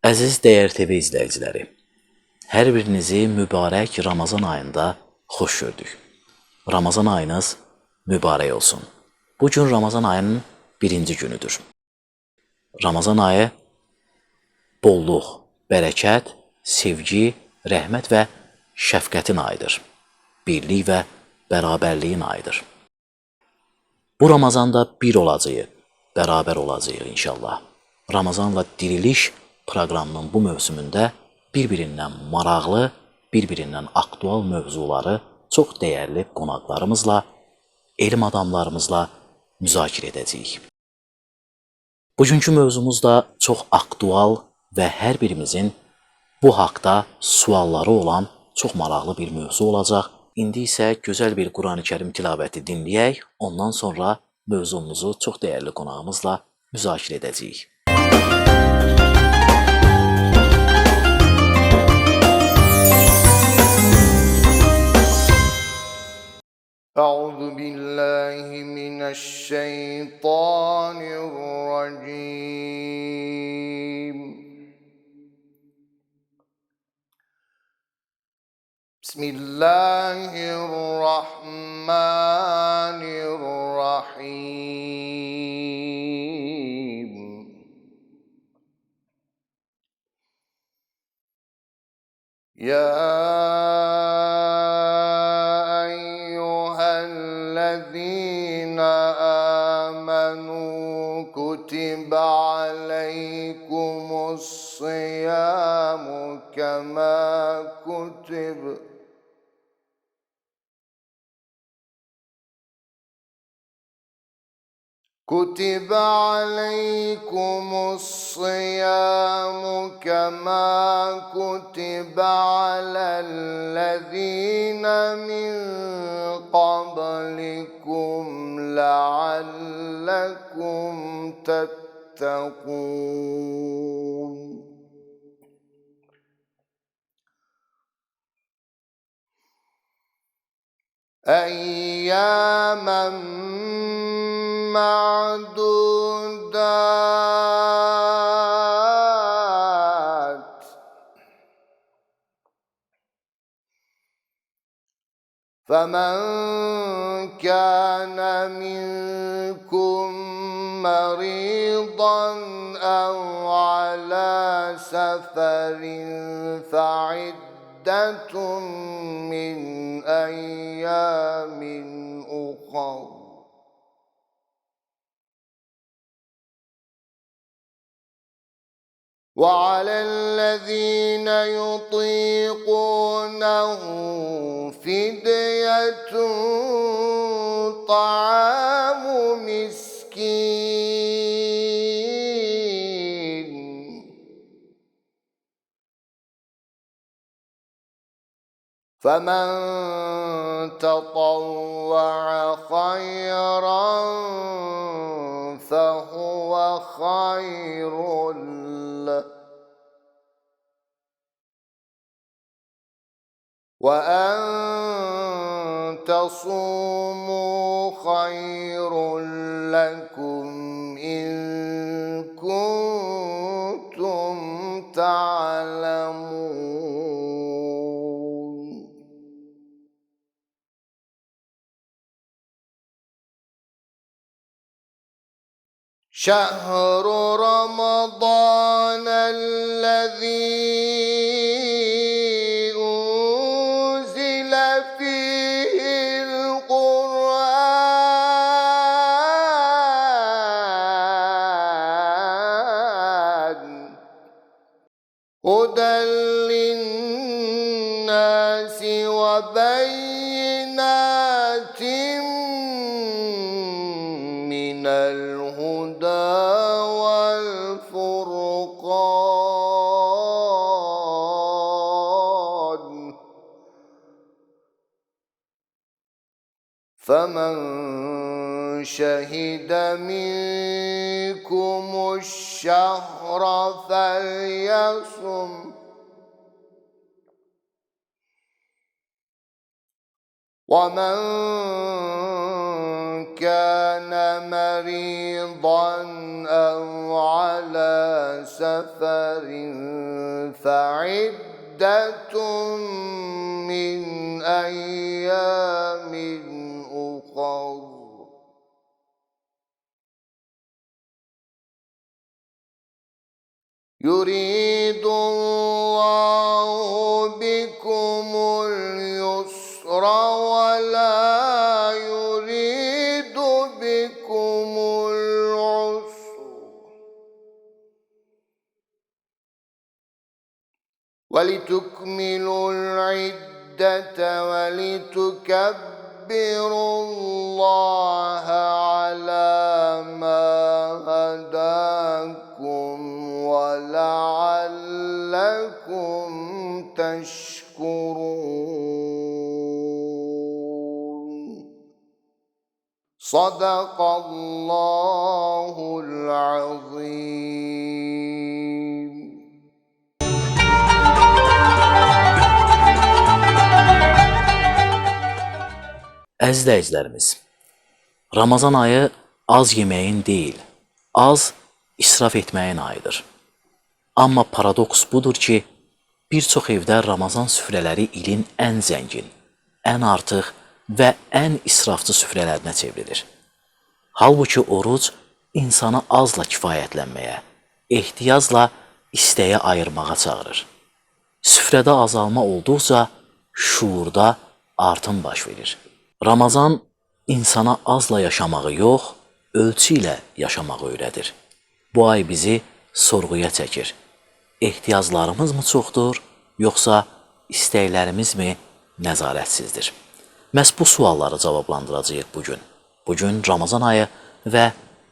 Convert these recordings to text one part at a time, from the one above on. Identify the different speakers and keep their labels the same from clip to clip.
Speaker 1: Əziz Dəyər TV izləyiciləri, hər birinizi mübarək Ramazan ayında xoş gördük. Ramazan ayınız mübarək olsun. Bugün Ramazan ayının birinci günüdür. Ramazan ayı bolluq, bərəkət, sevgi, rəhmət və şəfqətin ayıdır. Birlik və bərabərliyin ayıdır. Bu Ramazanda bir olacağıq, bərabər olacağıq inşallah. Ramazanla diriliş proqramının bu mövsümündə bir-birindən maraqlı, bir-birindən aktual mövzuları çox dəyərli qonaqlarımızla, elm adamlarımızla müzakirə edəcəyik. Bugünkü mövzumuz da çox aktual və hər birimizin bu haqda sualları olan çox maraqlı bir mövzu olacaq. İndi isə gözəl bir Qurani-Kərim tilabəti dinləyək, ondan sonra mövzumuzu çox dəyərli qonağımızla müzakirə edəcəyik.
Speaker 2: أعوذ بالله من الشيطان الرجيم بسم الله الرحمن الرحيم يا الذين آمنوا كتب عليكم الصيام كتب عليكم الصيام كما كتب على الذين من قبلكم لعلكم تتقون أياما معدودات فمن كان منكم مريضا أو على سفر فعدة من أيام أخر وعلى الذين يطيقونه فدية طعام مسكين فمن تطوع خيرا فهو خير له وأن تصوموا خير لكم إن كنتم تعلمون شهر رمضان الذي أنزل فيه القرآن هدى للناس وبينات من الهدى والفرقان فمن شهد منكم الشهر فليصم ومن كان مريضا أو على سفر فعدة من أيام أخر يريد الله بكم اليسر ولا يريد بكم العسر ولتكملوا العدة ولتكبروا الله على ما هداكم ولعلكم تشكرون صدق الله العظيم.
Speaker 1: Əziz izləyicilərimiz, Ramazan ayı az yeməyin deyil, az israf etməyin ayıdır. Amma paradoks budur ki, bir çox evdə Ramazan süfrələri ilin ən zəngin, ən artıq və ən israfçı süfrələrinə çevrilir. Halbuki oruc insanı azla kifayətlənməyə, ehtiyazla istəyə ayırmağa çağırır. Süfrədə azalma olduqca şuurda artım baş verir. Ramazan insana azla yaşamağı yox, ölçü ilə yaşamağı öyrədir. Bu ay bizi sorğuya çəkir. Ehtiyaclarımız mı çoxdur, yoxsa istəklərimiz mi nəzarətsizdir? Məhz bu sualları cavablandıracağıq bugün. Bugün Ramazan ayı və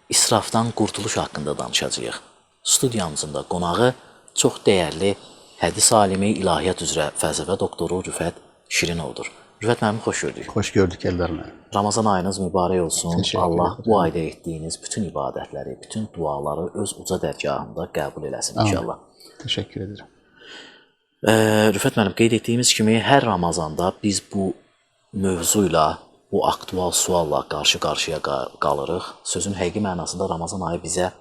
Speaker 1: israfdan qurtuluş haqqında danışacağıq. Studiyamızın da qonağı çox dəyərli hədis alimi, ilahiyyat üzrə fəlsəfə doktoru Rüfət Şirinovdur. Rüfət müəllim, xoş gördük.
Speaker 3: Xoş gördük Eldar müəllim.
Speaker 1: Ramazan ayınız mübarək olsun. Allah
Speaker 3: ederim.
Speaker 1: bu ayda etdiyiniz bütün ibadətləri, bütün duaları öz uca dərgahında qəbul eləsin inşallah.
Speaker 3: Teşekkür ederim.
Speaker 1: Rüfət müəllim, qeyd etdiyimiz kimi hər Ramazanda biz bu mövzuyla, bu aktual sualla qarşı-qarşıya qalırıq. Sözün həqiqi mənasında Ramazan ayı bizə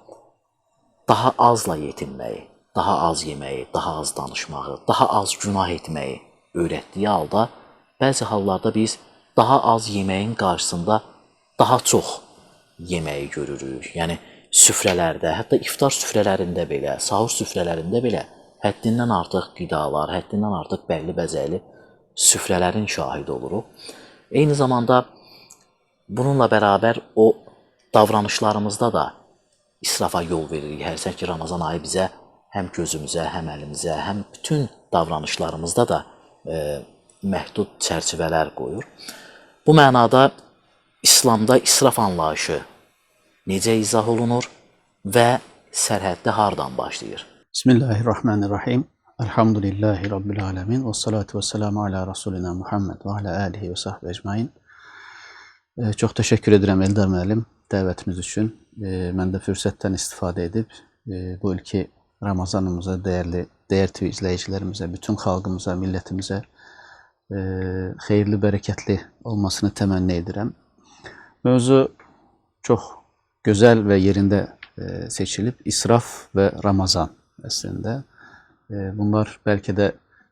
Speaker 1: daha azla yetinməyi, daha az yeməyi, daha az danışmağı, daha az günah etməyi öyrətdiyi halda, bəzi hallarda biz daha az yeməyin qarşısında daha çox yeməyi görürük. Yəni süfrələrdə, hətta iftar süfrələrində belə, sahur süfrələrində belə həddindən artıq qidalar, həddindən artıq bəlli bəzəkli süfrələrin şahidi oluruq. Eyni zamanda bununla bərabər o davranışlarımızda da israfa yol veririk. Hərçək ki, Ramazan ayı bizə həm gözümüzə, həm əlimizə, həm bütün davranışlarımızda da məhdud çərçivələr qoyur. Bu mənada İslamda israf anlayışı necə izah olunur və sərhəddə hardan başlayır?
Speaker 3: Bismillahirrahmanirrahim. Elhamdülillahi Rabbil alemin. Ve salatu ve selamu ala Resulina Muhammed ve ala alihi ve sahbihi ecmain. Çox təşəkkür edirəm Eldar müəllim dəvətiniz üçün. Mən də fürsətdən istifadə edib bu ilki Ramazanımıza, dəyər TV izləyicilərimizə, bütün xalqımıza, millətimizə xeyirli, bərəkətli olmasını təmənni edirəm. Mövzu çox gözəl və yerində seçilib. İsraf və Ramazan əslində. Bunlar bəlkə də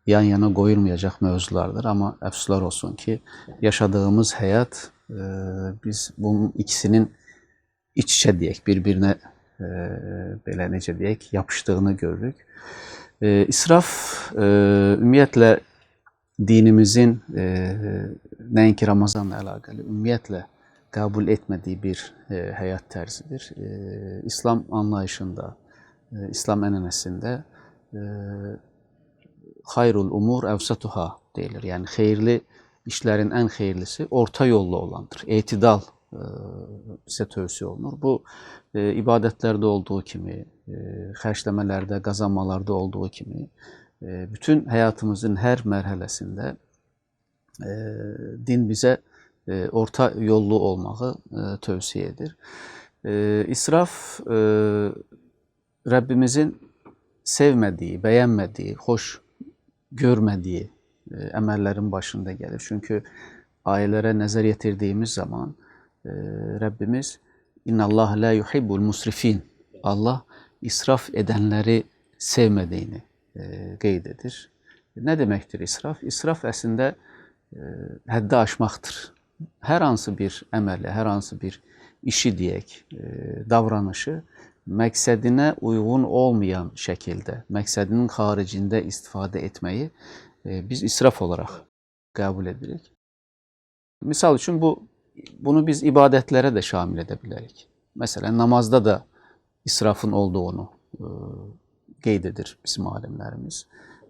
Speaker 3: yan-yana qoyulmayacaq mövzulardır, amma əfsuslar olsun ki, yaşadığımız həyat biz bunun ikisinin iç-içə deyək, bir-birinə belə necə deyək, yapışdığını görürük. İsraf ümumiyyətlə dinimizin nəinki Ramazanla əlaqəli, ümumiyyətlə qəbul etmədiyi bir həyat tərzidir. İslam anlayışında, İslam ənənəsində xayrul umur əvsatuha deyilir. Yəni xeyirli işlərin ən xeyirlisi orta yollu olandır. Etidal bizə tövsiyə olunur. Bu ibadətlərdə olduğu kimi, xərcləmələrdə, qazanmalarda olduğu kimi bütün həyatımızın hər mərhələsində din bizə orta yollu olmağı tövsiyə edir. İsraf Rəbbimizin sevmədiyi, bəyənmədiyi, xoş görmədiyi əməllərin başında gəlir. Çünki ayələrə nəzər yetirdiyimiz zaman Rəbbimiz İnnəllaha la yuhibbul musrifin, Allah israf edənləri sevmədiyini qeyd edir. Nə deməkdir israf? İsraf əslində həddi aşmaqdır. Hər hansı bir əməli, hər hansı bir işi deyək, davranışı məqsədinə uyğun olmayan şəkildə, məqsədinin xaricində istifadə etməyi biz israf olaraq qəbul edirik. Misal üçün bunu biz ibadətlərə də şamil edə bilərik. Məsələn, namazda da israfın olduğunu qeyd edir bizim alimlərimiz.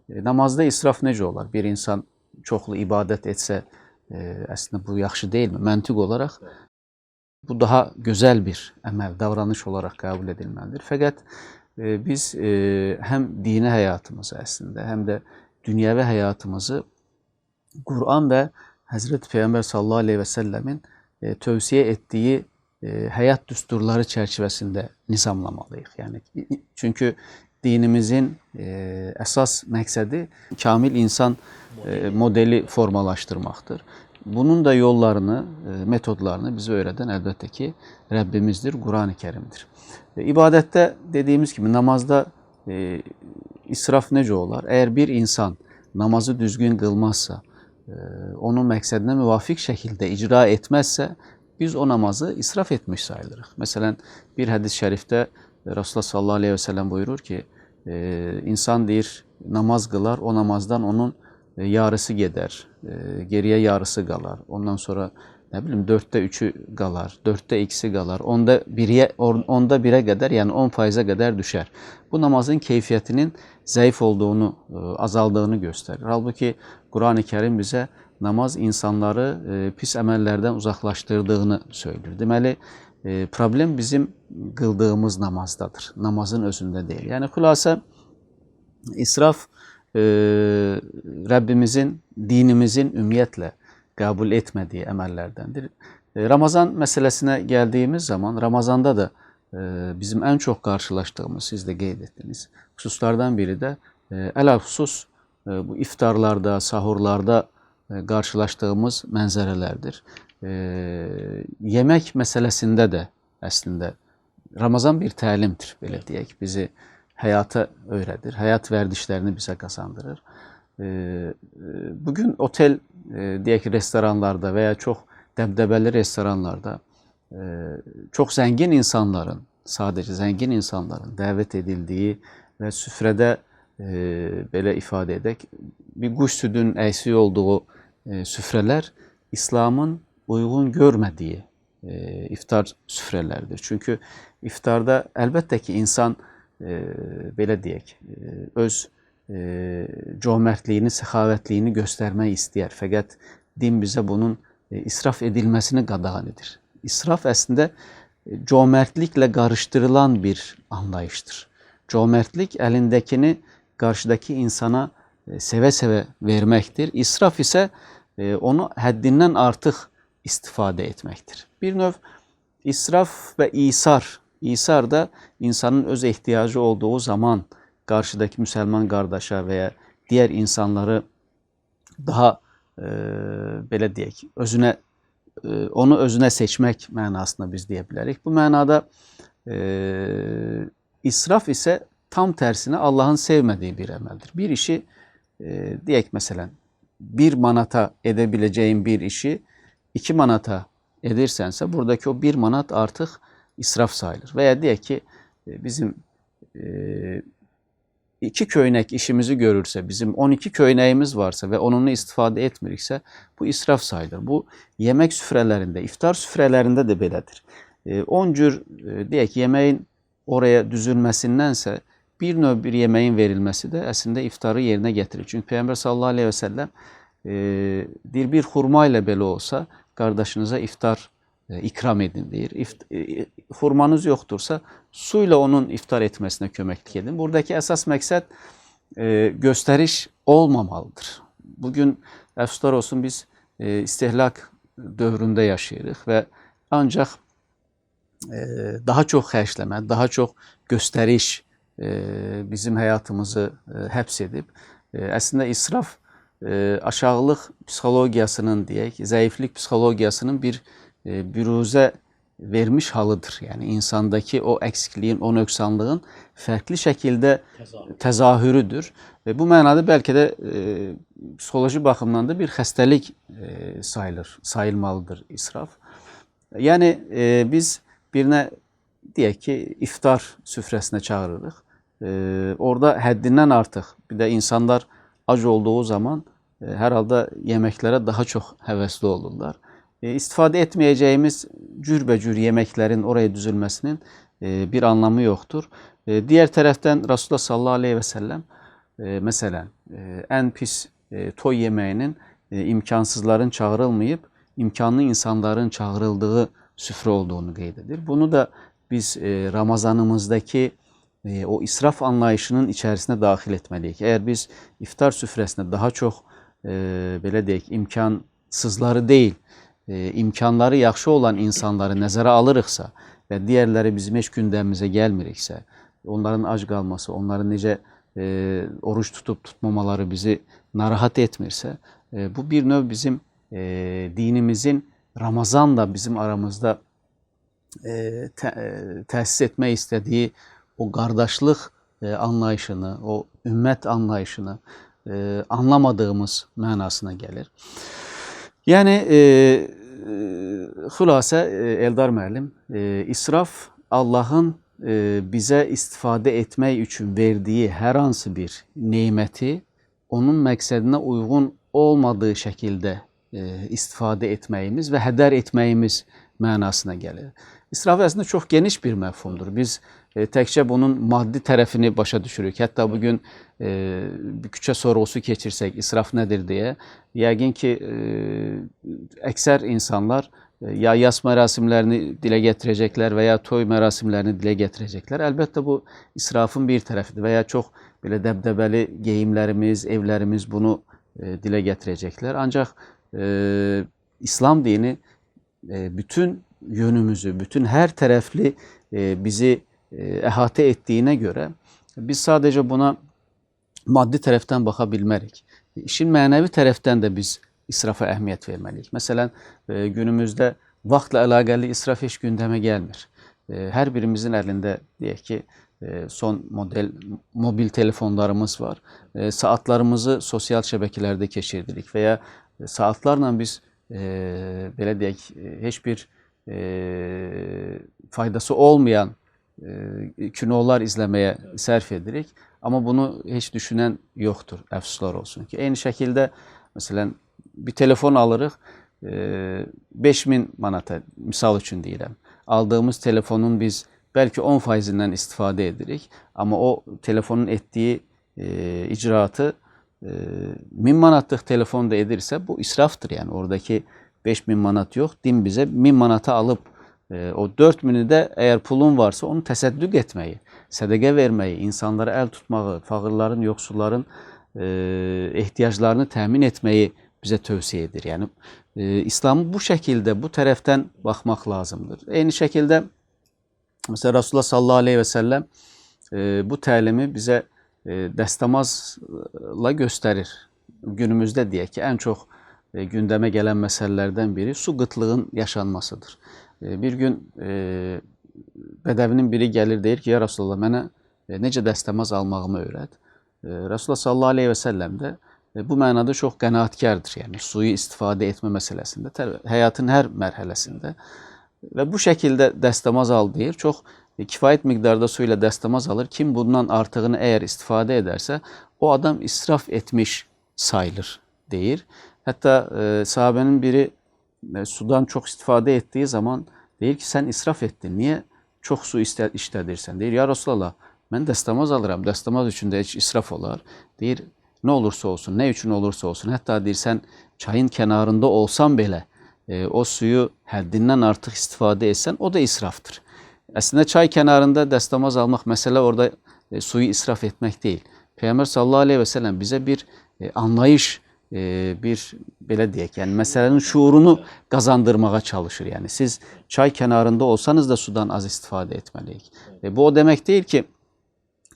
Speaker 3: Namazda israf necə olar? Bir insan çoxlu ibadət etsə, əslində bu yaxşı deyilmi? Məntiq olaraq bu daha gözəl bir əməl, davranış olaraq qəbul edilməlidir. Fəqət biz həm dini həyatımızı əslində, həm də dünyəvi həyatımızı Quran və Həzrəti Peyğəmbər sallallahu aleyhi və səlləmin tövsiyə etdiyi həyat düsturları çərçivəsində nizamlamalıyıq. Yəni, çünki dinimizin əsas məqsədi kamil insan modeli formalaşdırmaqdır. Bunun da yollarını, metodlarını bizə öyrədən əlbəttə ki, Rəbbimizdir, Quran-ı Kərimdir. İbadətdə dediyimiz kimi namazda israf necə olar? Əgər bir insan namazı düzgün qılmazsa, onun məqsədinə müvafiq şəkildə icra etməzsə, biz o namazı israf etmiş sayılırıq. Məsələn, bir hədis-i şərifdə Rasulullah sallallahu aleyhi və səlləm buyurur ki, insan deyir, namaz qılar, o namazdan onun yarısı gedər, geriyə yarısı qalar. Ondan sonra, nə bilim, 4/3-ü qalar, 4/2-si qalar, 10/1-ə qədər, yəni 10%-ə qədər düşər. Bu namazın keyfiyyətinin zəif olduğunu, azaldığını göstərir. Halbuki Quran-ı Kərim bizə namaz insanları pis əməllərdən uzaqlaşdırdığını söylür. Deməli, problem bizim qıldığımız namazdadır, namazın özündə deyil. Yəni, xülasə, israf Rəbbimizin, dinimizin ümumiyyətlə qəbul etmədiyi əməllərdəndir. Ramazan məsələsinə gəldiyimiz zaman, Ramazanda da bizim ən çox qarşılaşdığımız, siz də qeyd etdiniz, xüsuslardan biri də ələlxüsus bu iftarlarda, sahurlarda qarşılaşdığımız mənzərələrdir. Yemək məsələsində də əslində Ramazan bir təlimdir, belə deyək, bizi həyata öyrədir, həyat vərdişlərini bizə qazandırır. Bugün otel, deyək ki, restoranlarda və ya çox dəbdəbəli restoranlarda çox zəngin insanların, sadəcə zəngin insanların dəvət edildiyi və süfrədə, belə ifadə edək, bir quş südünün əksik olduğu süfrələr İslamın uyğun görmədiyi iftar süfrələrdir. Çünki iftarda əlbəttə ki, insan, belə deyək, öz cömərtliyini, səxavətliyini göstərmək istəyər. Fəqət din bizə bunun israf edilməsini qadağan edir. İsraf əslində cömərtliklə qarışdırılan bir anlayışdır. Cömərtlik əlindəkini qarşıdakı insana sevə-sevə verməkdir. İsraf isə onu həddindən artıq istifadə etməkdir. Bir növ israf və İsar da insanın öz ehtiyacı olduğu zaman qarşıdakı müsəlman qardaşa və ya digər insanları daha, belə deyək, onu özünə seçmək mənasında biz deyə bilərik. Bu mənada israf isə tam tərsinə Allahın sevmədiyi bir əməldir. Bir işi, deyək məsələn, 1 manata edə biləcəyin bir işi 2 manata edirsənsə, buradakı o 1 manat artıq israf sayılır. Və ya deyək ki, bizim 2 köynək işimizi görürsə, bizim 12 köynəyimiz varsa və onunu istifadə etmiriksə, bu israf sayılır. Bu, yemək süfrələrində, iftar süfrələrində də belədir. 10 cür, deyək, yeməyin oraya düzülməsindənsə, bir növ bir yeməyin verilməsi də əslində iftarı yerinə getirir. Çünki Peyğəmbər sallallahu aleyhi və səlləm deyir, bir xurma ilə belə olsa, qardaşınıza iftar ikram edin deyir. Xurmanız yoxdursa, su ilə onun iftar etməsinə köməklik edin. Buradakı əsas məqsəd göstəriş olmamalıdır. Bugün, əfsuslar olsun, biz istehlak dövründə yaşayırıq və ancaq daha çox xərcləmə, daha çox göstəriş bizim həyatımızı həbs edib. Əslində, israf aşağılıq psixologiyasının, deyək, zəiflik psixologiyasının bir büruzə vermiş halıdır. Yani insandaki o eksikliğin, o nöksanlığın farklı şekilde tezahürüdür. Ve bu mənada belki de psixoloji baxımdan da bir xəstəlik sayılmalıdır israf. Yani biz birine deyək ki, iftar süfrəsinə çağırırıq. Orada həddindən artıq, bir də insanlar ac olduğu zaman hər halda yeməklərə daha çox həvəsli olurlar. İstifadə etməyəcəyimiz cürbəcür yeməklərin oraya düzülməsinin bir anlamı yoxdur. Diğer tərəfdən Rasulullah sallallahu aleyhi ve sellem məsələn ən pis toy yeməyinin imkansızların çağırılmayıb, imkanlı insanların çağırıldığı süfrə olduğunu qeyd edir. Bunu da biz Ramazanımızdaki o israf anlayışının içərisinə daxil etməliyik. Əgər biz iftar süfrəsində daha çox belə deyək, imkansızları deyil, imkanları yaxşı olan insanları nəzərə alırıqsa və digərləri bizim heç gündəmimizə gəlmiriksə, onların ac qalması, onların necə oruç tutup tutmamaları bizi narahat etmirsə, bu bir növ bizim dinimizin Ramazanla bizim aramızda təsis etmək istədiyi o qardaşlıq anlayışını, o ümmət anlayışını anlamadığımız mənasına gəlir. Yəni, xülasə Eldar müəllim, israf Allahın bizə istifadə etmək üçün verdiyi hər hansı bir neməti onun məqsədinə uyğun olmadığı şəkildə istifadə etməyimiz və hədər etməyimiz mənasına gəlir. İsraf əslində çox geniş bir məfhumdur. Biz təkcə bunun maddi tərəfini başa düşürük. Hətta bugün bir küçə sorğusu keçirsək, israf nədir deyə, yəqin ki, əksər insanlar ya yas mərasimlərini dilə gətirəcəklər və ya toy mərasimlərini dilə gətirəcəklər. Əlbəttə bu israfın bir tərəfidir və ya çox belə dəbdəbəli geyimlərimiz, evlərimiz bunu dilə gətirəcəklər. Ancaq İslam dini bütün yönümüzü, bütün hər tərəfli bizi əhatə etdiyinə görə biz sadəcə buna maddi tərəfdən baxa bilmərik. İşin mənəvi tərəfdən də biz israfa əhəmiyyət verməliyik. Məsələn, günümüzdə vaxtla əlaqəli israf heç gündəmə gəlmir. Hər birimizin əlində deyək ki, son model mobil telefonlarımız var. Saatlarımızı sosial şəbəkələrdə keçirdirik və ya saatlarla biz belə deyək, heç bir faydası olmayan kinolar izləməyə sərf edirik. Amma bunu heç düşünən yoxdur, əfsuslar olsun ki. Eyni şəkildə, məsələn, bir telefon alırıq, 5000 manata, misal üçün deyirəm. Aldığımız telefonun biz bəlkə 10%-dən istifadə edirik. Amma o telefonun etdiyi icraatı 1000 manatlıq telefon da edirsə, bu israftır. Yəni, oradakı 5000 manat yox, din bizə 1000 manata alıb, o 4000'i də əgər pulun varsa onu təsəddüq etməyi, sədəqə verməyi, insanlara əl tutmağı, fağırların, yoxsulların ehtiyaclarını təmin etməyi bizə tövsiyə edir. Yəni, İslamı bu şəkildə, bu tərəfdən baxmaq lazımdır. Eyni şəkildə, məsələn, Rasulullah sallallahu aleyhi ve sellem bu təlimi bizə dəstəmazla göstərir. Günümüzdə deyək ki, ən çox gündəmə gələn məsələlərdən biri su qıtlığın yaşanmasıdır. Bir gün bədəvinin biri gəlir, deyir ki, ya Rasulullah, mənə necə dəstəmaz almağımı öyrət. Rasulullah sallallahu aleyhi ve sellem də bu mənada çox qənaətkardır. Yəni, suyu istifadə etmə məsələsində, həyatın hər mərhələsində. Və bu şəkildə dəstəmaz al deyir. Çox kifayət miqdarda su ilə dəstəmaz alır. Kim bundan artığını əgər istifadə edərsə, o adam israf etmiş sayılır deyir. Hətta sahabənin biri sudan çox istifadə etdiyi zaman deyir ki, sən israf etdin, niyə çox su işlədirsən? Deyir, ya Rasulallah, mən dəstəmaz alıram, dəstəmaz üçün də heç israf olar. Deyir, nə olursa olsun, nə üçün olursa olsun, hətta deyir, sən çayın kənarında olsan belə, o suyu həddindən artıq istifadə etsən, o da israftır. Əslində, çay kənarında dəstəmaz almaq, məsələ orada suyu israf etmək deyil. Peyğəmbər sallallahu aleyhi ve sellem bizə bir anlayış, bir belə deyək, yəni məsələnin şuurunu qazandırmağa çalışır. Yəni siz çay kənarında olsanız da sudan az istifadə etməliyik. Bu o demək deyil ki,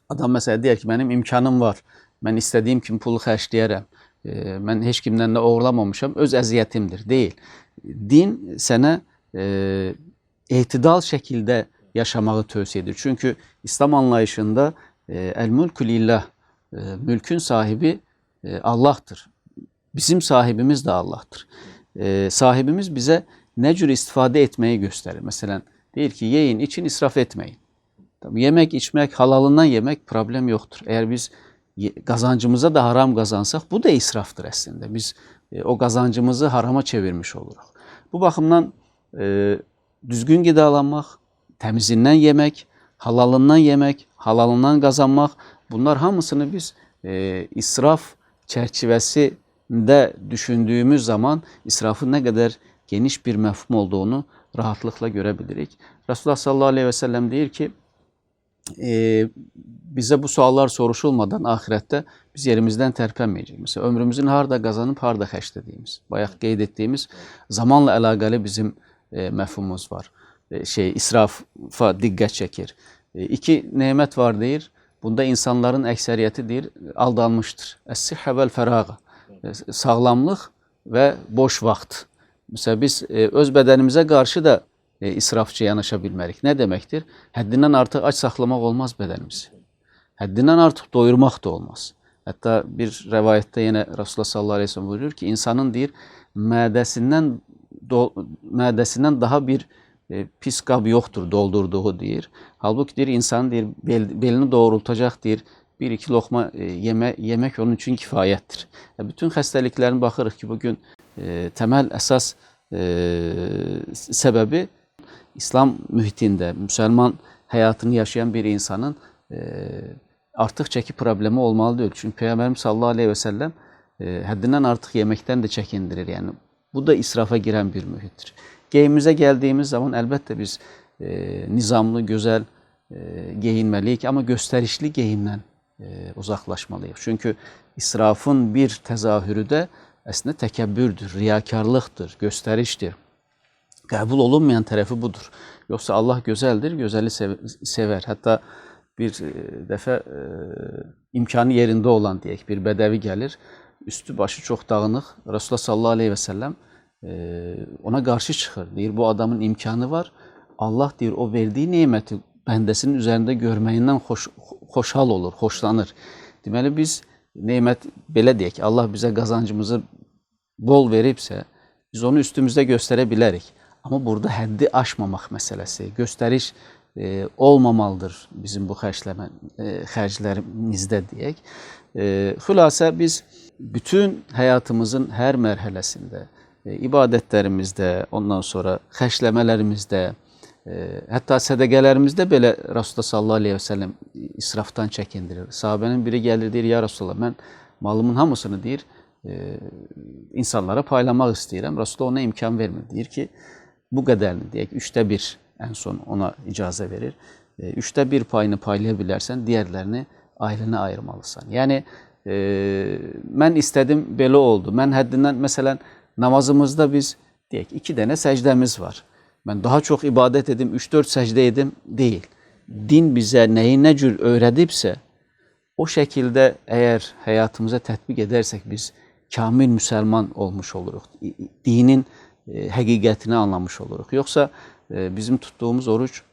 Speaker 3: adam məsələ deyər ki, mənim imkanım var, mən istədiyim kimi pulu xərcləyərəm, mən heç kimdən də oğurlamamışam, öz əziyyətimdir. Deyil. Din sənə etidal şəkildə yaşamağı tövsiyə edir. Çünki İslam anlayışında el-mülkü lillah, mülkün sahibi Allah'tır. Bizim sahibimiz de Allah'tır. Sahibimiz bize ne cür istifade etmeyi gösterir. Mesela deyir ki, yiyin, için israf etmeyin. Tabii yemek, içmek, halalından yemek problem yoktur. Eğer biz kazancımıza da haram kazansak, bu da israftır aslında. Biz o kazancımızı harama çevirmiş oluruz. Bu bakımdan düzgün qidalanmaq, təmizindən yemək, halalından yemək, halalından qazanmaq, bunlar hamısını biz israf çerçevesinde düşündüğümüz zaman israfın ne kadar geniş bir mefhum olduğunu rahatlıkla görebilirik. Resulullah sallallahu aleyhi ve sellem deyir ki, bize bu suallar soruşulmadan ahirette biz yerimizden terpenmeyeceğiz. Mesela ömrümüzün harda kazanıp harda xərclədiyimiz, bayaq qeyd ettiğimiz zamanla alakalı bizim mefhumumuz var. İsrafa diqqət çəkir. İki nimet var deyir. Bunda insanların əksəriyyəti deyir, aldanmıştır. Əs-sihhə vəl-fərağa. Sağlamlıq və boş vaxt. Mesela biz öz bədənimizə qarşı da israfçı yanaşa bilmərik. Nə deməkdir? Həddindən artıq aç saxlamaq olmaz bədənimizi. Həddindən artıq doyurmaq da olmaz. Hətta bir rəvayətdə yenə Resulullah sallallahu aleyhi ve sellem buyurur ki, insanın deyir, mədəsindən daha bir pis qab yoxdur doldurduğu deyir. Halbuki deyir, insan deyir, belini doğrultacaq deyir, bir iki lokma yemek onun için kifayətdir. Bütün xəstəliklərin baxırıq ki, bugün temel əsas səbəbi İslam mühitində Müslüman həyatını yaşayan bir insanın artıq çəki problemi olmalı deyil. Çünki Peygamberimiz sallallahu aleyhi ve sellem həddindən artıq yeməkdən də çəkindirir. Yəni bu da israfa giren bir mühittir. Geyimimize geldiğimiz zaman elbette biz nizamlı, güzel giyinmeliyik ama gösterişli giyimden uzaklaşmalıyız. Çünkü israfın bir tezahürü de aslında tekebbürdür, riyakarlıktır, gösteriştir. Kabul olunmayan tarafı budur. Yoksa Allah güzeldir, güzeli sever. Hatta bir defa imkanı yerinde olan diyek bir bedevi gelir, üstü başı çok dağınık. Resulullah sallallahu aleyhi ve sellem ona karşı çıkır. Deyir, bu adamın imkanı var. Allah deyir, o verdiği nimeti bəndəsinin üzerinde görmeyinden xoşhal olur, xoşlanır. Deməli biz nimet belə deyək, Allah bize kazancımızı bol veribsə, biz onu üstümüzde gösterebilərik. Ama burada həddi aşmamaq məsələsi, gösteriş olmamalıdır bizim bu xərclərimizdə deyək. Xülasə biz bütün hayatımızın her mərhələsində, ibadetlerimizde, ondan sonra xərcləmələrimizdə, hatta sədəqələrimizdə belə Resulullah sallallahu aleyhi ve sellem israftan çəkindirir. Sahabenin biri gəlir deyir, ya Resulullah, mən malımın hamısını deyir, insanlara paylamaq istəyirəm. Resulullah ona imkan vermir. Deyir ki, bu qədərini deyək, 1/3 en son ona icazə verir. 1/3 payını paylayabilirsən, diğerlerini ailene ayırmalısan. Yani mən istədim, belə oldu. Mən həddindən, məsələn, namazımızda biz deyək, 2 dənə səcdəmiz var. Ben daha çok ibadet edim, 3-4 səcdə edim, değil. Din bize neyi ne cür öğredipse, o şekilde eğer hayatımıza tatbik edersek biz kamil Müslüman olmuş oluruz. Dinin həqiqətini anlamış oluruz. Yoksa bizim tuttuğumuz oruç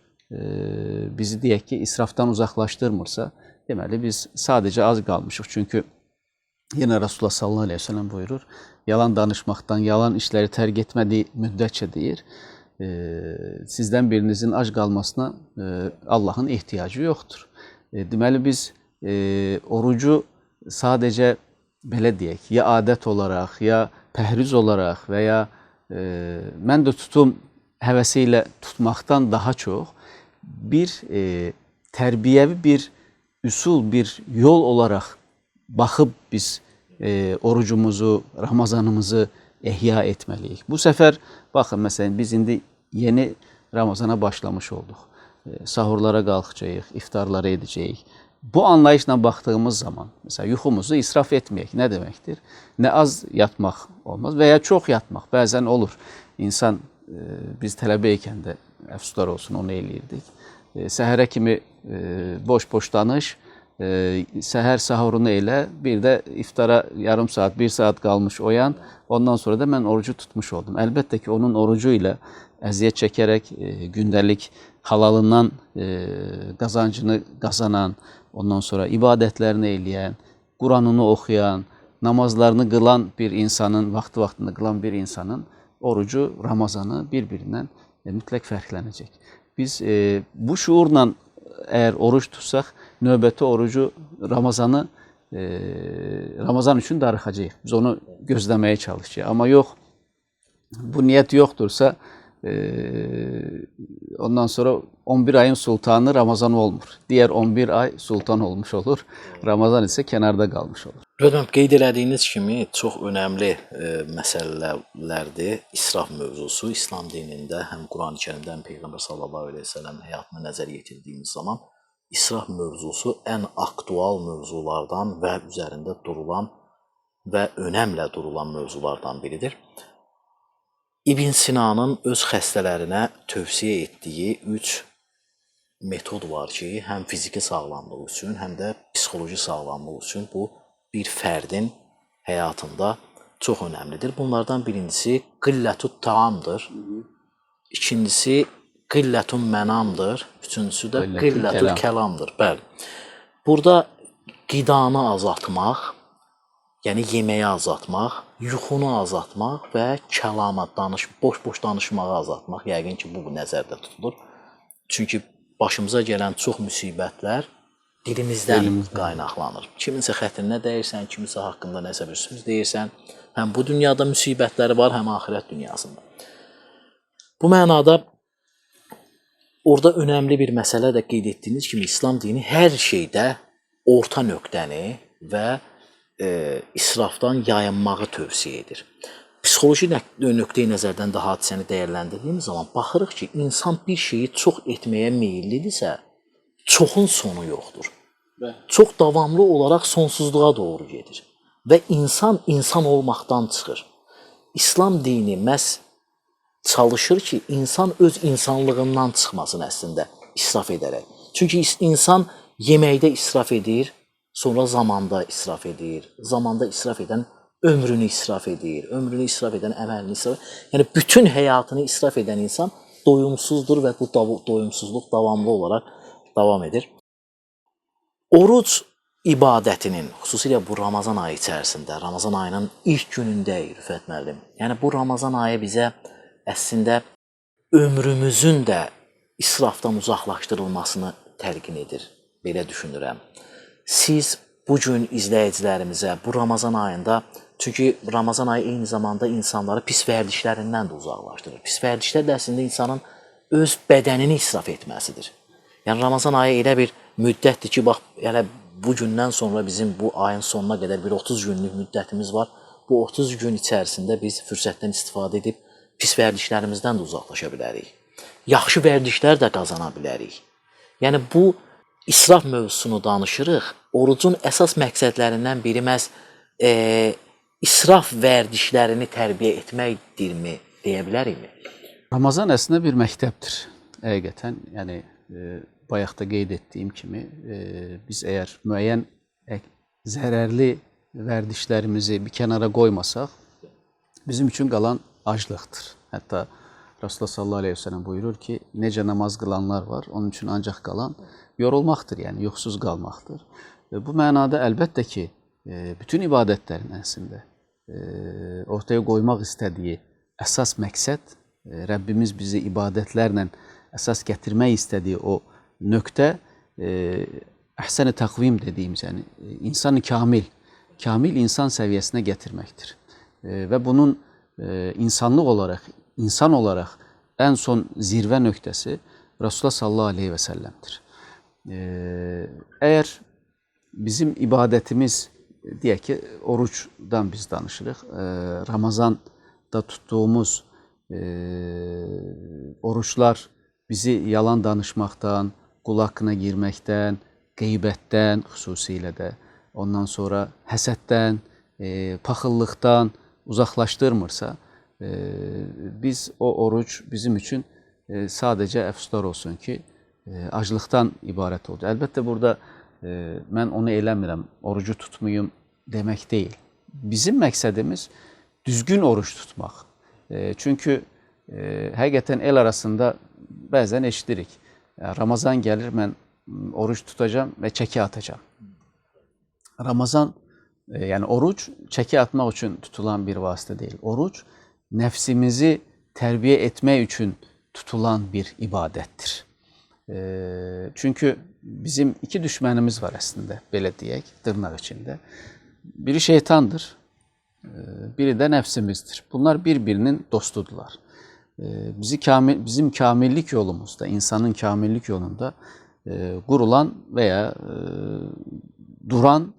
Speaker 3: bizi deyək ki, israftan uzaklaştırmırsa, deməli biz sadece az qalmışıq. Çünkü yine Resulullah sallallahu aleyhi ve sellem buyurur, yalan danışmaktan, yalan işleri terk etmediği müddetçe deyir, sizden birinizin ac qalmasına Allah'ın ihtiyacı yoktur. Deməli biz orucu sadece belə deyək, ya adet olarak, ya pəhriz olarak veya mən də tutum həvəsiyle tutmaktan daha çok bir terbiyevi bir üsul, bir yol olarak bakıp biz orucumuzu, Ramazanımızı ihya etmeliyiz. Bu sefer bakın mesela biz indi yeni Ramazana başlamış olduk. Sahurlara kalkacağız, iftarlara edeceğiz. Bu anlayışla baktığımız zaman mesela yuxumuzu israf etmeyek ne demektir? Ne az yatmak olmaz veya çok yatmak bazen olur. İnsan biz tələbəyikən də əfsuslar olsun onu eləyirdik. Səhərə kimi boş danış, səhər sahurunu elə, bir də iftara yarım saat, 1 saat qalmış oyan. Ondan sonra da mən orucu tutmuş oldum. Əlbəttə ki, onun orucu ilə əziyyət çəkərək gündəlik halalından qazancını qazanan, ondan sonra ibadətlərini eləyən, Quranını oxuyan, namazlarını qılan bir insanın, vaxtında qılan bir insanın orucu, Ramazanı bir-birindən mütləq fərqlənəcək. Biz bu şuurla əgər oruç tutsaq, növbəti orucu Ramazan üçün darıxacağıq. Biz onu gözləməyə çalışacağıq. Amma yox, bu niyyət yoxdursa, ondan sonra 11 ayın sultanı Ramazan olmur. Diğer 11 ay sultan olmuş olur. Ramazan ise kenarda qalmış olur.
Speaker 1: Hocam, qeyd elədiyiniz kimi çox önəmli məsələlərdir. İsraf mövzusu İslam dinində həm Quran-ı Kərimdə, həm Peyğəmbər sallallahu əleyhi və səlləm həyatına nəzər yetirdiyimiz zaman israf mövzusu ən aktual mövzulardan və üzərində durulan və önəmlə durulan mövzulardan biridir. İbn Sinanın öz xəstələrinə tövsiyə etdiyi 3 metod var ki, həm fiziki sağlamlıq üçün, həm də psixoloji sağlamlıq üçün bu bir fərdin həyatında çox önəmlidir. Bunlardan birincisi qillətut taamdır. İkincisi qillətun mənamdır. Üçüncüsü də qillətul kəlamdır. Bəli. Burada qidanı azaltmaq, yəni yeməyi azaltmaq, yuxunu azaltmaq və kəlama, boş-boş danışmağı azaltmaq. Yəqin ki, bu nəzərdə tutulur. Çünki başımıza gələn çox müsibətlər dilimizdən qaynaqlanır. Kiminsə xətrinə dəyirsən, kiminsə haqqında nəsə bir söz deyirsən, həm bu dünyada müsibətləri var, həm axirət dünyasında. Bu mənada orada önəmli bir məsələ də qeyd etdiyiniz kimi İslam dini hər şeydə orta nöqtəni və israfdan yayınmağı tövsiyə edir. Psixoloji nöqteyi nəzərdən də hadisəni dəyərləndirdiyimiz zaman baxırıq ki, insan bir şeyi çox etməyə meyillidirsə, çoxun sonu yoxdur. Çox davamlı olaraq sonsuzluğa doğru gedir. Və insan olmaqdan çıxır. İslam dini məhz çalışır ki, insan öz insanlığından çıxmasın əslində israf edərək. Çünki insan yeməkdə israf edir, sonra zamanda israf edir. Zamanda israf edən ömrünü israf edir, ömrünü israf edən əməlini israf edir. Yəni, bütün həyatını israf edən insan doyumsuzdur və bu doyumsuzluq davamlı olaraq davam edir. Oruc ibadətinin, xüsusilə bu Ramazan ayı içərisində, Ramazan ayının ilk günündəyik, Rüfət müəllim. Yəni, bu Ramazan ayı bizə əslində ömrümüzün də israfdan uzaqlaşdırılmasını təlqin edir, belə düşünürəm. Siz bu gün izləyicilərimizə bu Ramazan ayında, çünki Ramazan ayı eyni zamanda insanları pis vərdişlərindən də uzaqlaşdırır. Pis vərdişlər də əslində insanın öz bədənini israf etməsidir. Yəni, Ramazan ayı elə bir müddətdir ki, bax, elə bu gündən sonra bizim bu ayın sonuna qədər bir 30 günlük müddətimiz var. Bu 30 gün içərisində biz fürsətdən istifadə edib pis vərdişlərimizdən də uzaqlaşa bilərik. Yaxşı vərdişlər də qazana bilərik. Yəni, bu israf mövzusunu danışırıq. Orucun əsas məqsədlərindən biri məhz israf vərdişlərini tərbiyə etməkdirmi, deyə bilərikmi?
Speaker 3: Ramazan əslində bir məktəbdir. Həqiqətən, yəni bayaq da qeyd etdiyim kimi, biz əgər müəyyən zərərli vərdişlərimizi bir kənara qoymasaq, bizim üçün qalan aclıqdır. Hətta Rasulullah sallallahu aleyhi ve sellem buyurur ki, necə namaz qılanlar var, onun üçün ancaq qalan yorulmaqdır, yəni yoxsuz qalmaqdır. Bu mənada əlbəttə ki, bütün ibadətlərin əslində ortaya qoymaq istədiyi əsas məqsəd, Rəbbimiz bizi ibadətlərlə əsas gətirmək istədiyi o nöqtə əhsən-i təqvim dediyimiz, yəni insanı kamil insan səviyyəsinə gətirməkdir. Və bunun insan olaraq ən son zirvə nöqtəsi Rasulullah sallallahu aleyhi və səlləmdir. Əgər bizim ibadətimiz, deyək ki, oruçdan biz danışırıq, Ramazanda tutduğumuz oruçlar bizi yalan danışmaqdan, qul haqqına girməkdən, qeybətdən xüsusilə də, ondan sonra həsəddən, paxıllıqdan uzaqlaşdırmırsa, biz o oruç bizim üçün sadəcə əfsuslar olsun ki, aclıqdan ibarət oldu. Əlbəttə, burada mən onu eləmirəm, orucu tutmayım demək deyil. Bizim məqsədimiz düzgün oruç tutmaq. Çünki Həqiqətən el arasında bəzən eşidirik. Ramazan gəlir, mən oruç tutacağım və çəki atacağım. Ramazan, yəni oruç çəki atmaq üçün tutulan bir vasitə deyil. Oruç nəfsimizi tərbiyə etmək üçün tutulan bir ibadətdir. Çünki bizim iki düşmənimiz var əslində, belə deyək, dırnaq içində. Biri şeytandır, biri də nəfsimizdir. Bunlar bir-birinin dostudurlar. Bizim kamillik yolumuzda, insanın kamillik yolunda qurulan veya duran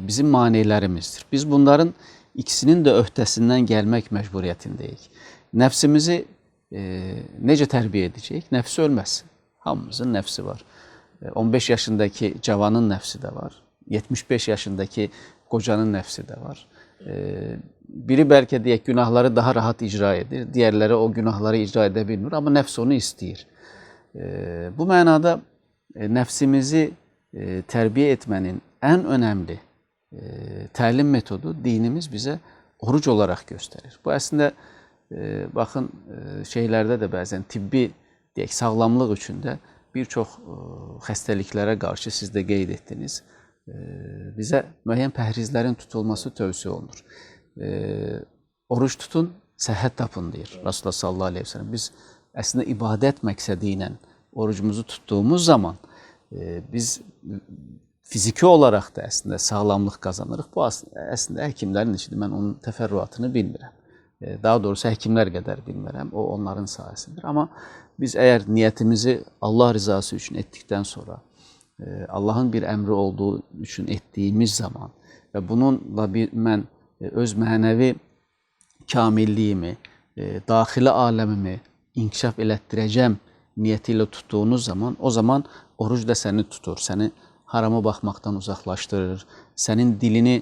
Speaker 3: bizim manilərimizdir. Biz bunların ikisinin də öhdəsindən gəlmək məcburiyyətindəyik. Nəfsimizi necə tərbiyə edəcəyik? Nəfsi ölməsin. Hamımızın nəfsi var. 15 yaşındakı cavanın nəfsi də var. 75 yaşındakı qocanın nəfsi də var. Biri bəlkə deyək günahları daha rahat icra edir, digərləri o günahları icra edə bilmir, amma nəfs onu istəyir. Bu mənada nəfsimizi tərbiyə etmənin ən önəmli təlim metodu dinimiz bizə oruc olaraq göstərir. Bu əslində baxın şeylərdə də bəzən tibbi deyək sağlamlıq üçün də bir çox xəstəliklərə qarşı siz də qeyd etdiniz. Bizə müəyyən pəhrizlərin tutulması tövsiyə olunur. Oruç tutun, səhhət tapın deyir Rasulullah sallallahu aleyhi ve sellem. Biz əslində ibadət məqsədi ilə orucumuzu tuttuğumuz zaman biz fiziki olaraq da əslində sağlamlıq qazanırıq. Bu əslində həkimlərin işidir. Mən onun təfərrüatını bilmirəm. Daha doğrusu həkimlər qədər bilmirəm. O onların sahəsidir. Amma biz əgər niyyətimizi Allah rızası üçün etdikdən sonra Allah'ın bir əmri olduğu üçün etdiyimiz zaman və bununla mən öz mənəvi kamilliyimi, daxili aləmimi inkişaf elətdirəcəm niyyəti ilə tutduğunuz zaman, o zaman oruc da səni tutur, səni harama baxmaqdan uzaqlaşdırır, sənin dilini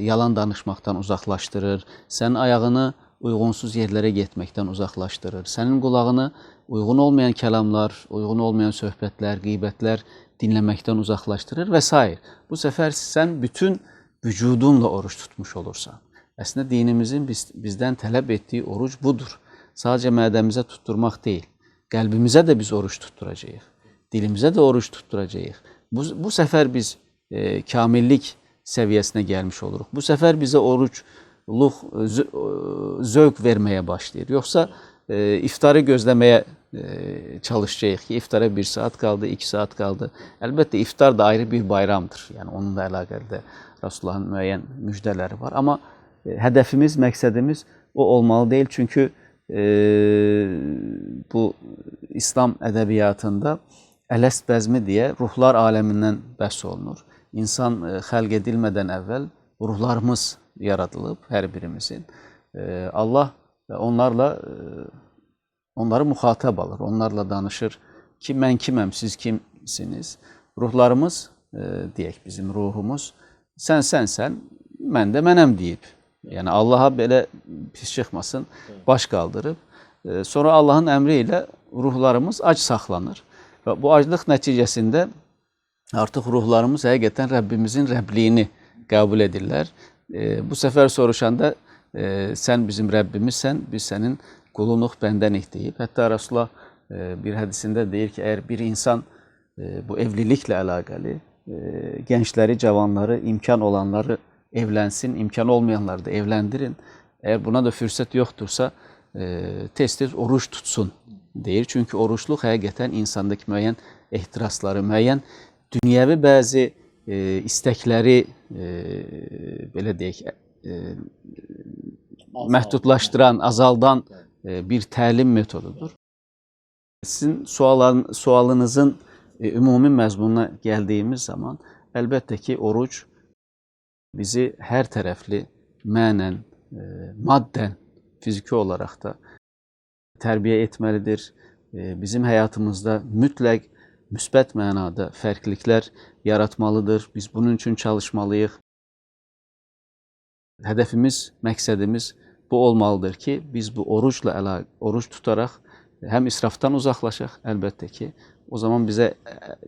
Speaker 3: yalan danışmaqdan uzaqlaşdırır, sənin ayağını uyğunsuz yerlərə getməkdən uzaqlaşdırır, sənin qulağını uyğun olmayan kəlamlar, uyğun olmayan söhbətlər, qeybətlər dinləməkdən uzaqlaşdırır və s. Bu səfər sən bütün vücudunla oruç tutmuş olursan. Əslində dinimizin bizdən tələb etdiyi oruc budur. Sadəcə mədəmizə tutturmaq deyil, qəlbimizə də biz oruç tutturacağıq, dilimizə də oruç tutturacağıq. Bu səfər biz kamillik səviyyəsinə gəlmiş oluruq. Bu səfər bizə orucluq zövq verməyə başlayır. Yoxsa iftarı gözləməyə çalışacağıq ki, iftara 1 saat qaldı, 2 saat qaldı. Əlbəttə, iftar da ayrı bir bayramdır. Yəni, onunla əlaqəli də Rasulullahın müəyyən müjdələri var. Amma hədəfimiz, məqsədimiz o olmalı deyil. Çünki bu İslam ədəbiyyatında Ələst bəzmi deyə ruhlar aləmindən bəhs olunur. İnsan xəlq edilmədən əvvəl ruhlarımız yaradılıb, hər birimizin. Allah onları müxatab alır, onlarla danışır ki, mən kiməm, siz kimsiniz? Ruhlarımız, deyək bizim ruhumuz, sən, mən də mənəm deyib. Yəni, Allaha belə pis çıxmasın, baş qaldırıb. Sonra Allahın əmri ilə ruhlarımız ac saxlanır. Və bu aclıq nəticəsində artıq ruhlarımız həqiqətən Rəbbimizin Rəbliyini qəbul edirlər. Bu səfər soruşanda sən bizim Rəbbimizsən, biz sənin qulunuq, bəndənik deyib. Hətta Rasulullah bir hədisində deyir ki, əgər bir insan bu evliliklə əlaqəli gəncləri, cavanları, imkan olanları evlənsin, imkan olmayanları da evləndirin. Əgər buna da fürsət yoxdursa, tez-tez oruç tutsun deyir. Çünki oruçluq həqiqətən insandakı müəyyən ehtirasları, müəyyən dünyəvi bəzi istəkləri, belə deyək, məhdudlaşdıran, azaldan bir təlim metodudur. Sizin sualınızın ümumi məzmununa gəldiyimiz zaman, əlbəttə ki, oruc bizi hər tərəfli mənən, maddən, fiziki olaraq da tərbiyə etməlidir. Bizim həyatımızda mütləq müsbət mənada fərqliliklər yaratmalıdır. Biz bunun üçün çalışmalıyıq. Hədəfimiz, məqsədimiz bu olmalıdır ki, biz bu oruc tutaraq həm israfdan uzaqlaşaq, əlbəttə ki, o zaman bizə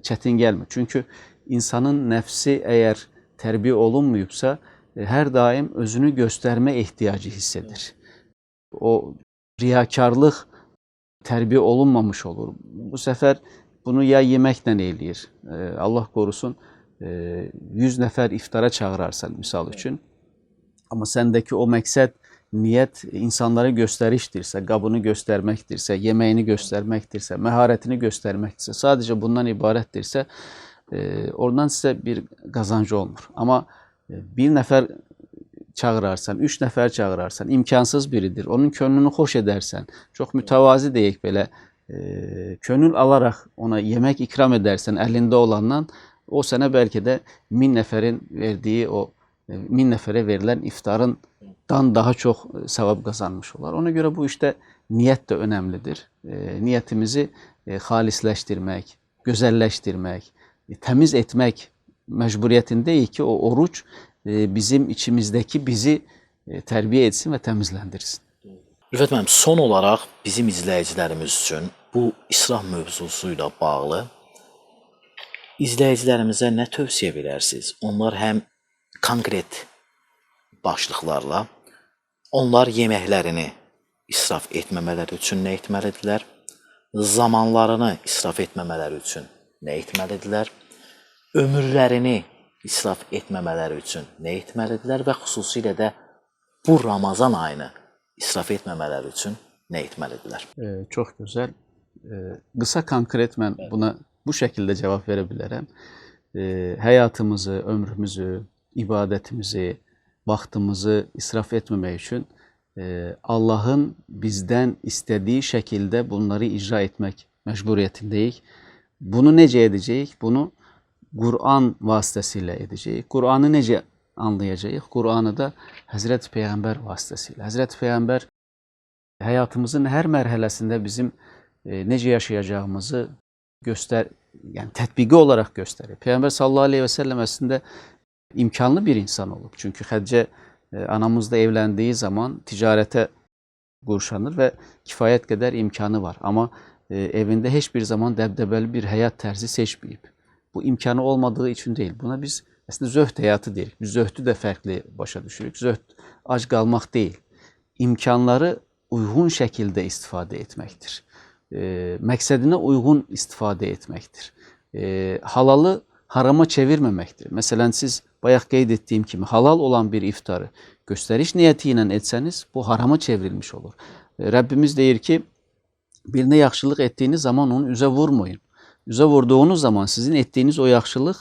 Speaker 3: çətin gəlmir. Çünki insanın nəfsi əgər tərbiyə olunmuyubsa, hər daim özünü göstərmə ehtiyacı hiss edir. O riyakarlıq tərbiyə olunmamış olur. Bu səfər bunu ya yeməklə eləyir, Allah qorusun, 100 nəfər iftara çağırarsan misal üçün. Amma səndəki o məqsəd, niyyət insanlara göstərişdirsə, qabını göstərməkdirsə, yeməyini göstərməkdirsə, məharətini göstərməkdirsə, sadəcə bundan ibarətdirsə, oradan sizə bir qazancı olmur. Amma bir nəfər çağırarsan, 3 nəfər çağırarsan, imkansız biridir. Onun könlünü xoş edərsən, çox mütəvazi deyək belə, könül alaraq ona yemək ikram edərsən əlində olandan, o sənə bəlkə də 1000 nəfərin verdiyi o 1000 nəfərə verilən iftarından daha çox savab qazanmış olar. Ona görə bu işdə niyyət də önəmlidir. Niyyətimizi xalisləşdirmək, gözəlləşdirmək, təmiz etmək məcburiyyətindəyik ki, o oruc bizim içimizdəki bizi tərbiyə etsin və təmizləndirsin.
Speaker 1: Rüfət müəllim, son olaraq bizim izləyicilərimiz üçün bu israf mövzusu ilə bağlı izləyicilərimizə nə tövsiyə verərsiniz? Onlar həm konkret başlıqlarla, onlar yeməklərini israf etməmələri üçün nə etməlidirlər? Zamanlarını israf etməmələri üçün nə etməlidirlər? Ömürlərini israf etməmələri üçün nə etməlidirlər? Və xüsusilə də bu Ramazan ayını israf etməmələri üçün nə etməlidirlər?
Speaker 3: Çox gözəl. Qısa konkret mən buna bu şəkildə cavab verə bilərəm. Həyatımızı, ömrümüzü, ibadətimizi, vaxtımızı israf etməmək üçün Allahın bizdən istədiyi şəkildə bunları icra etmək məcburiyyətindəyik. Bunu necə edəcəyik? Bunu Qur'an vasitəsilə edəcəyik. Qur'anı necə anlayacağıq? Qur'anı da Həzrəti Peyğəmbər vasitəsilə. Həzrəti Peyğəmbər həyatımızın hər mərhələsində bizim necə yaşayacağımızı yəni tətbiqi olaraq göstərir. Peyğəmbər sallallahu aleyhi və səlləm əslində imkanlı bir insan olub. Çünki Xədicə anamızla evləndiyi zaman ticarətə qurşanır və kifayət qədər imkanı var. Amma evində heç bir zaman dəbdəbəli bir həyat tərzi seçməyib. Bu imkanı olmadığı üçün deyil. Buna biz əslində zöhd həyatı deyirik. Biz zöhdü də fərqli başa düşürük. Zöhd ac qalmaq deyil. İmkanları uyğun şəkildə istifadə etməkdir. Məqsədinə uyğun istifadə etməkdir. Halalı harama çevirməməkdir. Məsələn, siz bayaq qeyd etdiyim kimi halal olan bir iftarı göstəriş niyyəti ilə etsəniz, bu harama çevrilmiş olur. Rəbbimiz deyir ki, birinə yaxşılıq etdiyiniz zaman onu üzə vurmayın. Üzə vurduğunuz zaman sizin etdiyiniz o yaxşılıq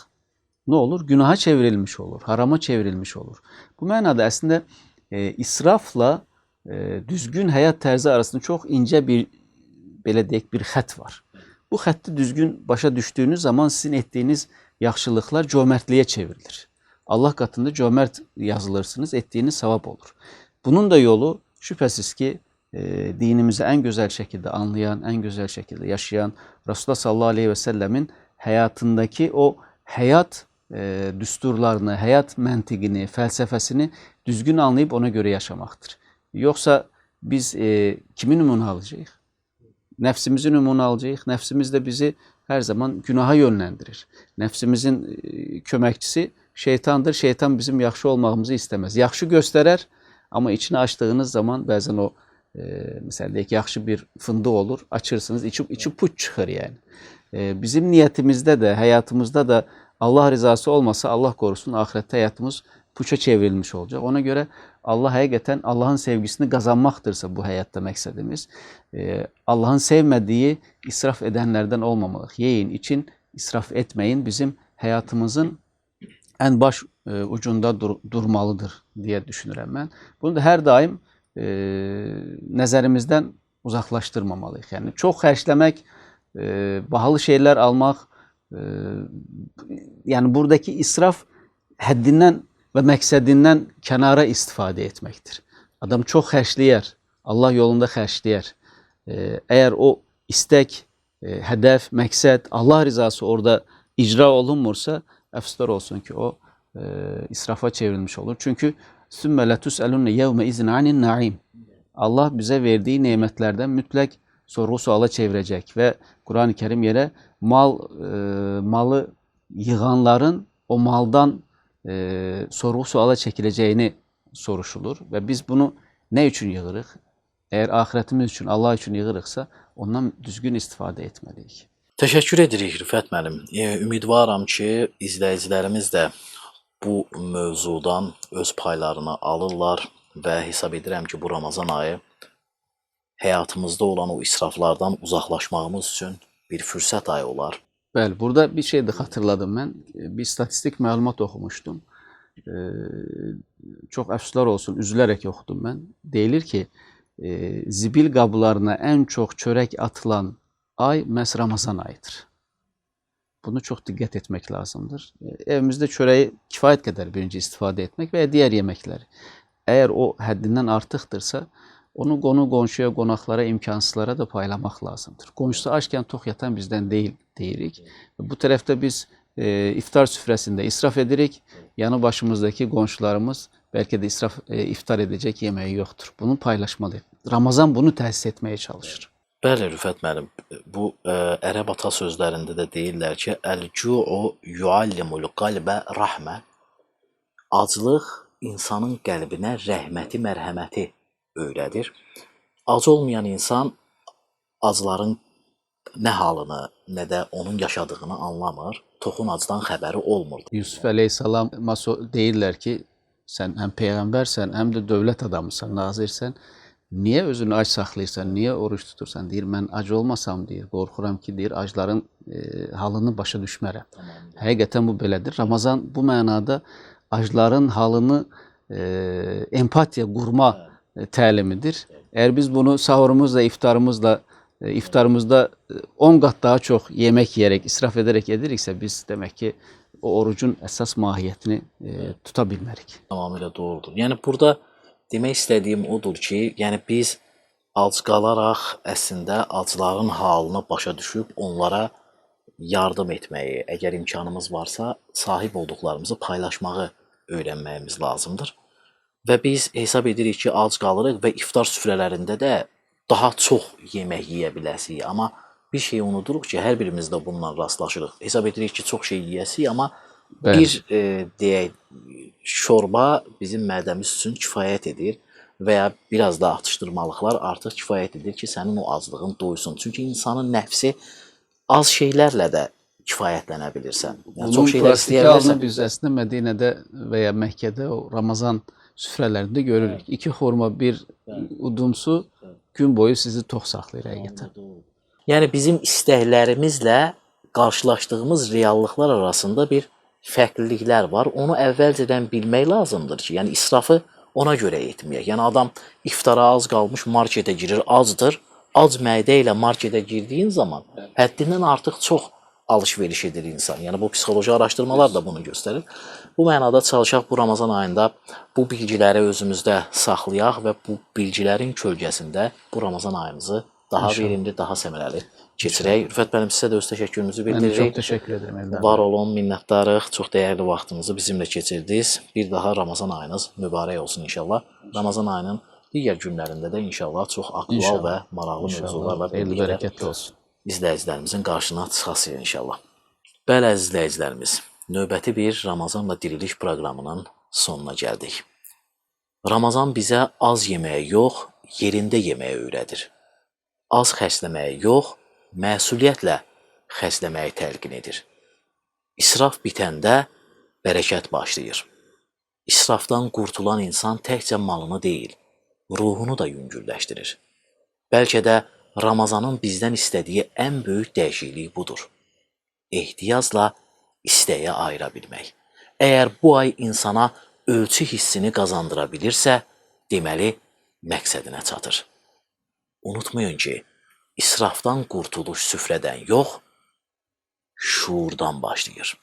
Speaker 3: nə olur? Günaha çevrilmiş olur, harama çevrilmiş olur. Bu mənada əslində israfla düzgün həyat tərzi arasında çox incə bir, belə deyək, bir xət var. Bu xətti düzgün başa düşdüyünüz zaman sizin etdiyiniz yaxşılıqlar cömərtliyə çevrilir. Allah qatında cömert yazılırsınız, etdiyiniz savab olur. Bunun da yolu şübhəsiz ki, dinimizi ən gözəl şəkildə anlayan, ən gözəl şəkildə yaşayan Resulullah sallallahu aleyhi və səlləmin həyatındakı o həyat düsturlarını, həyat məntiqini, fəlsəfəsini düzgün anlayıb ona görə yaşamaqdır. Yoxsa biz kimi nümunə alacağıq? Nəfsimizi nümunə alacağıq. Nəfsimiz də bizi hər zaman günaha yönləndirir. Nəfsimizin köməkçisi şeytandır. Şeytan bizim yaxşı olmağımızı istəməz. Yaxşı göstərər, amma içini açdığınız zaman bəzən o məsələn deyək, yaxşı bir fındıq olur. Açırsınız, içi puç çıxır yəni. Bizim niyyətimizdə də, həyatımızda da Allah rızası olmasa, Allah qorusun, ahirətdə həyatımız puça çevrilmiş olacaq. Ona görə Allah həqiqətən Allahın sevgisini qazanmaqdırsa bu həyatda məqsədimiz, Allahın sevmədiyi israf edənlərdən olmamalıyıq. Yeyin, için, israf etməyin bizim həyatımızın ən baş ucunda durmalıdır deyə düşünürəm mən. Bunu da hər daim nəzərimizdən uzaqlaşdırmamalıyıq. Yəni çox xərcləmək, bahalı şeylər almaq, yəni buradakı israf həddindən və məqsədindən kənara istifadə etməkdir. Adam çox xərcləyər, Allah yolunda xərcləyər. Əgər o istək, hədəf, məqsəd, Allah rizası orada icra olunmursa, əfsuslar olsun ki, o israfa çevrilmiş olur. Çünki sümmə lətusəlunə yevmə izin anin naim. Allah bizə verdiyi nemətlərdən mütləq sorğu suala çevirəcək və Quran-ı Kerim yerə malı yığanların o maldan sorğu suala çəkiləcəyini soruşulur və biz bunu nə üçün yığırıq? Eğer ahirətimiz üçün, Allah üçün yığırıqsa, ondan düzgün istifadə etməliyik.
Speaker 1: Təşəkkür edirik Rüfət müəllim. Ümidvaram ki, izləyicilərimiz də bu mövzudan öz paylarını alırlar və hesab edirəm ki, bu Ramazan ayı həyatımızda olan o israflardan uzaqlaşmağımız üçün bir fürsət ayı olar.
Speaker 3: Bəli, burada bir şey də xatırladım mən. Bir statistik məlumat oxumuşdum. Çox əfsuslar olsun, üzülərək oxudum mən. Deyilir ki, zibil qablarına ən çox çörək atılan ay məhz Ramazan ayıdır. Bunu çox diqqət etmək lazımdır. Evimizdə çörəyi kifayət qədər birinci istifadə etmək və ya digər yeməkləri. Əgər o həddindən artıqdırsa, onu qonşuya, qonaqlara, imkansızlara da paylamaq lazımdır. Qonşusu açkən tox yatan bizdən deyil deyirik. Bu tərəfdə biz iftar süfrəsində israf edirik. Yanı başımızdakı qonşularımız bəlkə də iftar edəcək yeməyi yoxdur. Bunu paylaşmalıyıq. Ramazan bunu təsis etməyə çalışır.
Speaker 1: Bəli, Rüfət müəllim, bu ərəb ata sözlərində də deyirlər ki, əl-cu'u yuallimul qalbə rahmə. Aclıq insanın qəlbinə rəhməti, mərhəməti öyrədir. Ac olmayan insan acların nə halını, nə də onun yaşadığını anlamır. Toxun acdan xəbəri olmur.
Speaker 3: Yusuf əleyhissalam deyirlər ki, sən həm peyğəmbərsən, həm də dövlət adamısan, nazirsən. Niyə özünü ac saxlayırsan, niyə oruç tutursan? Deyir, mən ac olmasam, deyir, qorxuram ki, deyir, acların halını başa düşmərəm. Həqiqətən bu belədir. Ramazan bu mənada acların halını empatiya qurma təlimidir. Əgər biz bunu sahurumuzla, iftarımızda 10 qat daha çox yemək yeyərək, israf edərək ediriksə, biz demək ki, o orucun əsas mahiyyətini tuta bilmərik.
Speaker 1: Tamamilə doğrudur. Yəni, burada demək istədiyim odur ki, yəni biz ac qalaraq əslində acların halını başa düşüb onlara yardım etməyi, əgər imkanımız varsa, sahib olduqlarımızı paylaşmağı öyrənməyimiz lazımdır. Və biz hesab edirik ki, ac qalırıq və iftar süfrələrində də daha çox yemək yeyə biləsirik. Amma bir şey unuduruq ki, hər birimiz də bununla rastlaşırıq. Hesab edirik ki, çox şey yeyəsirik, amma bir deyək, şorba bizim mədəmiz üçün kifayət edir və ya biraz da atışdırmalıqlar artıq kifayət edir ki, sənin o aclığın doysun. Çünki insanın nəfsi az şeylərlə də kifayətlənə bilirsən. Yəni, çox şeylər istəyə bilirsən.
Speaker 3: Biz əslində Mədinədə və ya Məkkədə o Ramazan süfrələrində görürük. 2 xurma, 1 udum su gün boyu sizi tox saxlayır həqiqətən.
Speaker 1: Yəni, bizim istəklərimizlə qarşılaşdığımız reallıqlar arasında bir fərqliliklər var. Onu əvvəlcədən bilmək lazımdır ki, yəni israfı ona görə etməyək. Yəni adam iftara az qalmış marketə girir, acdır. Ac mədə ilə marketə girdiyin zaman həddindən artıq çox alış-veriş edir insan. Yəni bu psixoloji araşdırmalar da bunu göstərir. Bu mənada çalışaq bu Ramazan ayında bu bilgiləri özümüzdə saxlayaq və bu bilgilərin kölgəsində bu Ramazan ayımızı daha verimli, daha səmərəli keçirək. Rüfət müəllim, sizə də öz təşəkkürümüzü bildiririk.
Speaker 3: Mən çox təşəkkür edirəm Eldar.
Speaker 1: Var olun, minnətdarıq. Çox dəyərli vaxtınızı bizimlə keçirdiniz. Bir daha Ramazan ayınız mübarək olsun inşallah. Ramazan ayının digər günlərində də inşallah çox aktual və maraqlı mövzularla birlikdə izləyicilərimizin qarşına çıxasıyıq inşallah. Bəli, əziz izləyicilərimiz, növbəti bir Ramazanla Diriliş proqramının sonuna gəldik. Ramazan bizə az yeməyə yox, yerində yeməyə öyrədir. Az xərcləməyə yox, məsuliyyətlə xərcləməyi təlqin edir. İsraf bitəndə bərəkət başlayır. İsrafdan qurtulan insan təkcə malını deyil, ruhunu da yüngülləşdirir. Bəlkə də Ramazanın bizdən istədiyi ən böyük dəyişiklik budur. Ehtiyacla istəyə ayıra bilmək. Əgər bu ay insana ölçü hissini qazandıra bilirsə, deməli məqsədinə çatır. Unutmayın ki, israfdan qurtuluş süfrədən yox, şuurdan başlayır.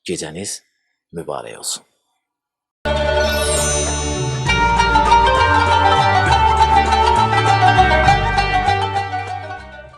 Speaker 1: Gecəniz mübarək olsun.